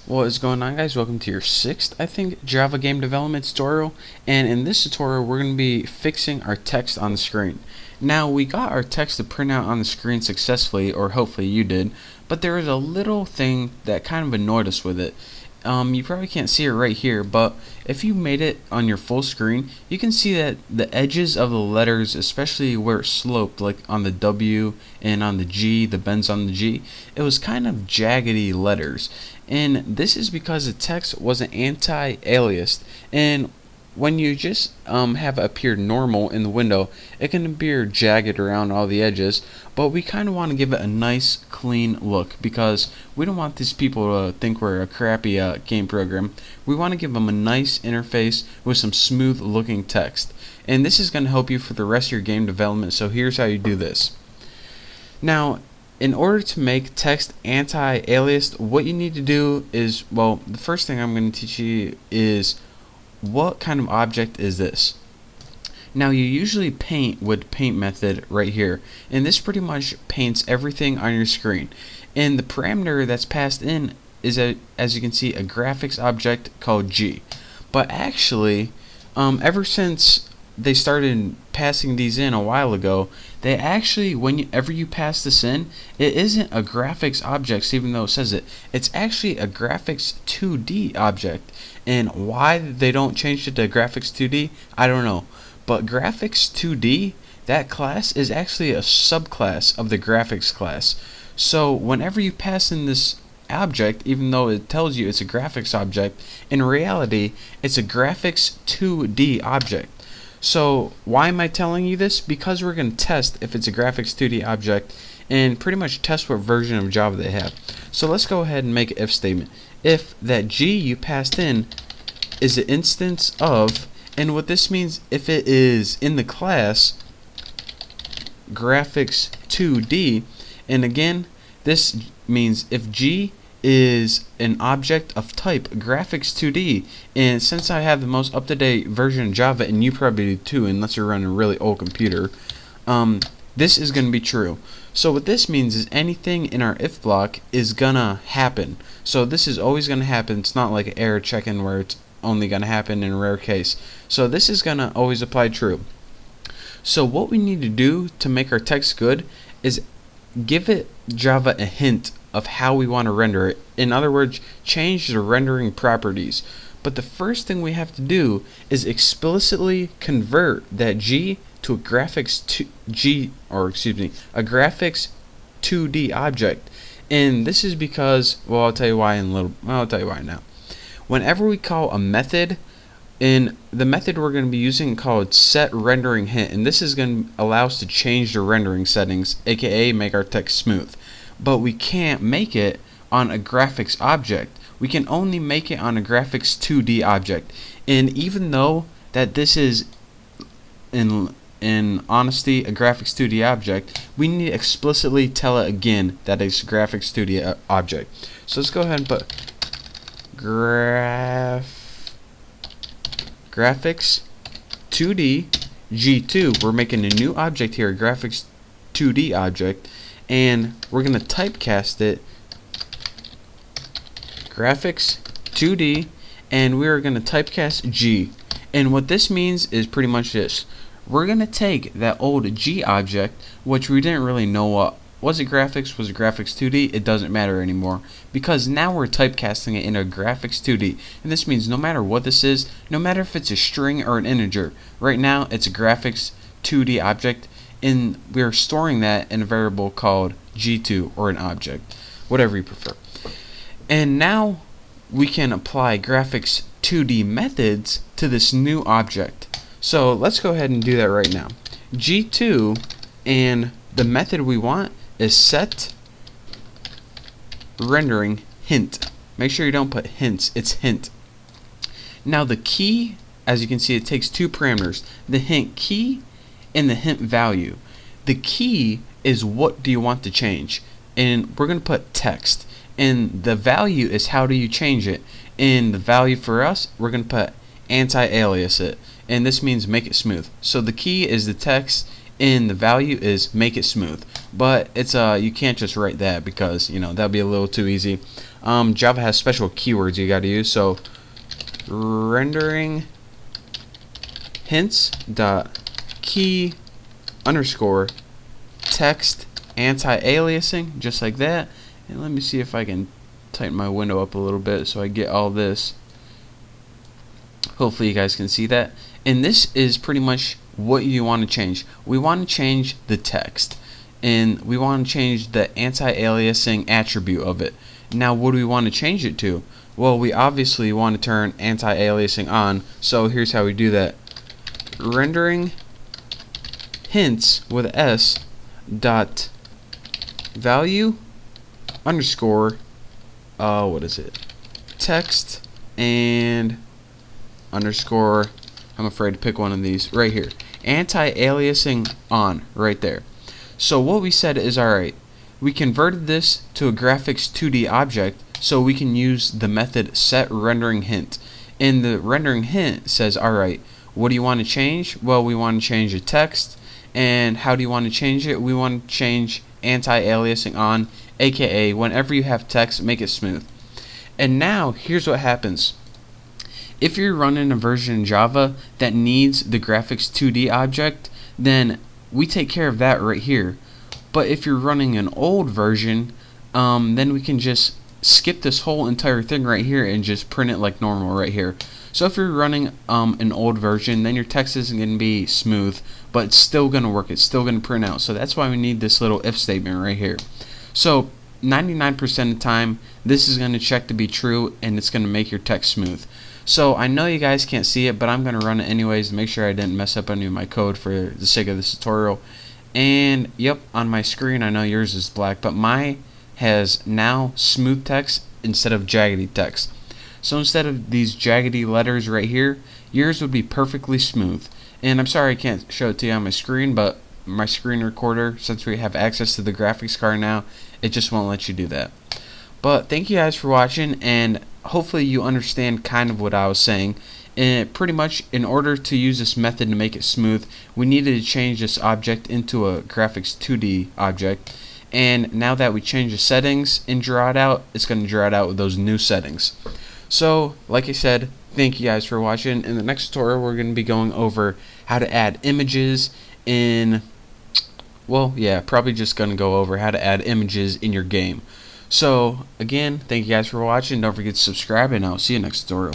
What is going on, guys? Welcome to your sixth, I think, Java game development tutorial. And in this tutorial, we're going to be fixing our text on the screen. Now, we got our text to print out on the screen successfully, or hopefully you did, but there is a little thing that kind of annoyed us with it. You probably can't see it right here, but if you made it on your full screen, you can see that the edges of the letters, especially where it sloped, like on the W and on the G, the bends on the G, it was kind of jaggedy letters. And this is because the text wasn't anti-aliased, and when you just have it appear normal in the window, it can appear jagged around all the edges, but we kind of want to give it a nice clean look because we don't want these people to think we're a crappy game program. We want to give them a nice interface with some smooth looking text, and this is going to help you for the rest of your game development. So here's how you do this. Now, in order to make text anti-aliased, what you need to do is, well, the first thing I'm going to teach you is what kind of object is this. Now, you usually paint with paint method right here, and this pretty much paints everything on your screen, and the parameter that's passed in is as you can see, a graphics object called G. But actually, ever since they started passing these in a while ago, they actually, whenever you pass this in, it isn't a graphics object, even though it says it. It's actually a graphics 2D object. And why they don't change it to graphics 2D, I don't know. But graphics 2D, that class is actually a subclass of the graphics class. So whenever you pass in this object, even though it tells you it's a graphics object, in reality it's a graphics 2D object. So why am I telling you this? Because we're going to test if it's a graphics 2D object and pretty much test what version of Java they have. So let's go ahead and make an if statement. If that G you passed in is an instance of, and what this means, if it is in the class graphics 2D, and again this means if G is an object of type graphics 2D, and since I have the most up-to-date version of Java, and you probably do too unless you're running a really old computer, this is going to be true. So what this means is anything in our if block is gonna happen. So this is always gonna happen. It's not like an error check-in where it's only gonna happen in a rare case. So this is gonna always apply true. So what we need to do to make our text good is give it Java a hint of how we want to render it. In other words, change the rendering properties. But the first thing we have to do is explicitly convert that G to a graphics a graphics 2D object. And this is because, well, I'll tell you why now. Whenever we call a method, in the method we're going to be using called set rendering hint, and this is going to allow us to change the rendering settings, aka make our text smooth. But we can't make it on a graphics object. We can only make it on a graphics 2D object. And even though that this is in honesty a graphics 2D object, we need to explicitly tell it again that it's a graphics 2D object. So let's go ahead and put graphics 2D G2. We're making a new object here, a graphics 2D object, and we're going to typecast it graphics 2D, and we're going to typecast G. And what this means is pretty much this. We're going to take that old G object, which we didn't really know what was it graphics, was it graphics 2D, it doesn't matter anymore, because now we're typecasting it in a graphics 2D. And this means no matter what this is, no matter if it's a string or an integer, right now it's a graphics 2D object, and we're storing that in a variable called G2, or an object, whatever you prefer. And now we can apply graphics 2D methods to this new object. So let's go ahead and do that right now. G2, and the method we want is set rendering hint. Make sure you don't put hints, it's hint. Now the key, as you can see, it takes two parameters, the hint key and the hint value. The key is what do you want to change, and we're going to put text, and the value is how do you change it, and the value for us, we're going to put anti-alias it, and this means make it smooth. So the key is the text, and the value is make it smooth. But it's you can't just write that because that'd be a little too easy. Java has special keywords you got to use. So rendering hints dot key underscore text anti-aliasing, just like that. And let me see if I can tighten my window up a little bit so I get all this. Hopefully you guys can see that. And this is pretty much what you want to change. We want to change the text, and we want to change the anti-aliasing attribute of it. Now what do we want to change it to? Well, we obviously want to turn anti-aliasing on, so here's how we do that. Rendering hints with S dot value underscore what is it, text and underscore, I'm afraid to pick one of these right here, anti-aliasing on, right there. So what we said is, alright, we converted this to a graphics 2D object so we can use the method set rendering hint. And the rendering hint says, alright, what do you want to change? Well, we want to change the text. And how do you want to change it? We want to change anti-aliasing on, aka whenever you have text, make it smooth. And now here's what happens. If you're running a version in Java that needs the graphics 2D object, then we take care of that right here. But if you're running an old version, then we can just skip this whole entire thing right here and just print it like normal right here. So if you're running an old version, then your text isn't going to be smooth, but it's still going to work. It's still going to print out. So that's why we need this little if statement right here. So 99% of the time, this is going to check to be true, and it's going to make your text smooth. So I know you guys can't see it, but I'm going to run it anyways to make sure I didn't mess up any of my code for the sake of this tutorial. And yep, on my screen, I know yours is black, but mine has now smooth text instead of jaggedy text. So instead of these jaggedy letters right here, yours would be perfectly smooth. And I'm sorry I can't show it to you on my screen, but my screen recorder, since we have access to the graphics card now, it just won't let you do that. But thank you guys for watching, and hopefully you understand kind of what I was saying. And pretty much, in order to use this method to make it smooth, we needed to change this object into a graphics 2D object. And now that we change the settings and draw it out, it's going to draw it out with those new settings. So, like I said, thank you guys for watching. In the next tutorial, we're going to be going over how to add images in, well, yeah, probably just going to go over how to add images in your game. So, again, thank you guys for watching. Don't forget to subscribe, and I'll see you next tutorial.